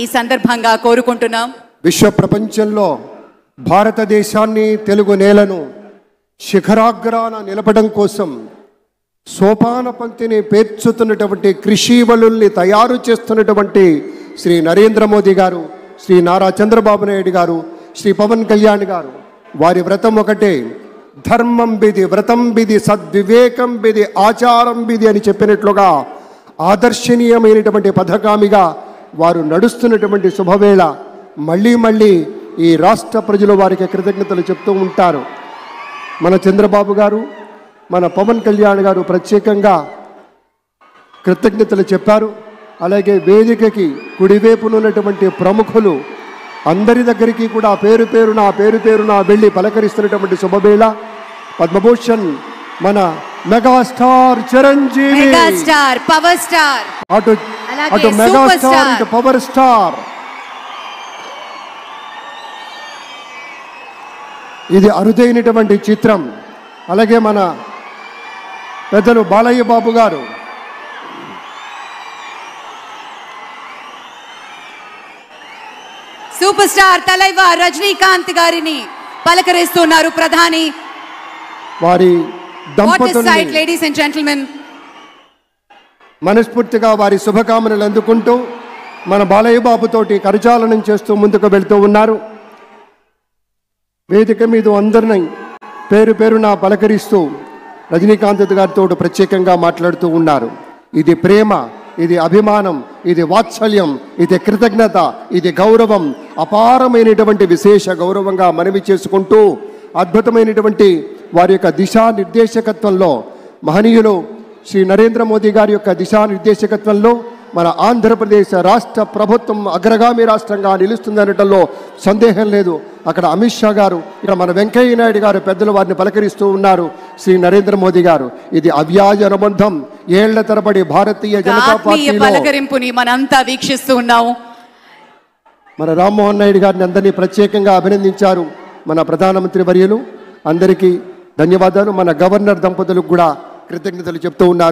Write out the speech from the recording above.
ఈ సందర్భంగా కోరుకుంటున్నాం. విశ్వ ప్రపంచంలో భారతదేశాన్ని, తెలుగు నేలను శిఖరాగ్రాన నిలపడం కోసం సోపాన పంక్తిని పేర్చుతున్నటువంటి కృషివలుల్ని తయారు చేస్తున్నటువంటి శ్రీ నరేంద్ర మోదీ గారు, శ్రీ నారా చంద్రబాబు నాయుడు గారు, శ్రీ పవన్ కళ్యాణ్ గారు, వారి వ్రతం ఒకటే, ధర్మం బిది, వ్రతం బిది, సద్వివేకం బిది, ఆచారం బిది అని చెప్పినట్లుగా ఆదర్శనీయమైనటువంటి పథకామిగా వారు నడుస్తున్నటువంటి శుభవేళ మళ్ళీ మళ్ళీ ఈ రాష్ట్ర ప్రజలు వారికి కృతజ్ఞతలు చెప్తూ ఉంటారు. మన చంద్రబాబు గారు, మన పవన్ కళ్యాణ్ గారు ప్రత్యేకంగా కృతజ్ఞతలు చెప్పారు. అలాగే వేదికకి కుడివైపునున్నటువంటి ప్రముఖులు అందరి దగ్గరికి కూడా పేరు పేరున వెళ్ళి పలకరిస్తున్నటువంటి శుభవేళ. పద్మభూషణ్ మన megastar Chiranjeevi, megastar power star, అటు మెగాస్టార్ ఇటు పవర్ స్టార్. ఇది అరుదైనటువంటి చిత్రం. అలాగే మన పెద్దలు బాలయ్య బాబు గారు, సూపర్ స్టార్ తలైవర్ రజనీకాంత్ గారిని పలకరిస్తున్నారు ప్రధాని. వారి దంపతుల్ని లేడీస్ అండ్ జెంటిల్మెన్ మనస్ఫూర్తిగా వారి శుభకామనలు అందుకుంటూ మన బాలయ్య బాబుతోటి కరచాలనం చేస్తూ ముందుకు వెళ్తూ ఉన్నారు. వేదిక మీద అందరినీ పేరున పలకరిస్తూ రజనీకాంత్ గారితో ప్రత్యేకంగా మాట్లాడుతూ ఉన్నారు. ఇది ప్రేమ, ఇది అభిమానం, ఇది వాత్సల్యం, ఇది కృతజ్ఞత, ఇది గౌరవం, అపారమైనటువంటి విశేష గౌరవంగా మనవి చేసుకుంటూ అద్భుతమైనటువంటి వారి యొక్క దిశానిర్దేశకత్వంలో, మహనీయులు శ్రీ నరేంద్ర మోదీ గారి యొక్క దిశానిర్దేశకత్వంలో మన ఆంధ్రప్రదేశ్ రాష్ట్ర ప్రభుత్వం అగ్రగామి రాష్ట్రంగా నిలుస్తుందనటంలో సందేహం లేదు. అక్కడ అమిత్ షా గారు, ఇక్కడ మన వెంకయ్య నాయుడు గారు పెద్దలు వారిని పలకరిస్తూ ఉన్నారు. శ్రీ నరేంద్ర మోదీ గారు, ఇది అవ్యాజ అనుబంధం. ఏళ్ల తరబడి భారతీయ జనతా పార్టీ పలకరింపుని మనంతా వీక్షిస్తూ ఉన్నాము. మన రామ్మోహన్ నాయుడు గారిని అందరినీ ప్రత్యేకంగా అభినందించారు మన ప్రధానమంత్రి వర్యులు. అందరికీ ధన్యవాదాలు. మన గవర్నర్ దంపతులకు కూడా కృతజ్ఞతలు చెప్తూ ఉన్నారు.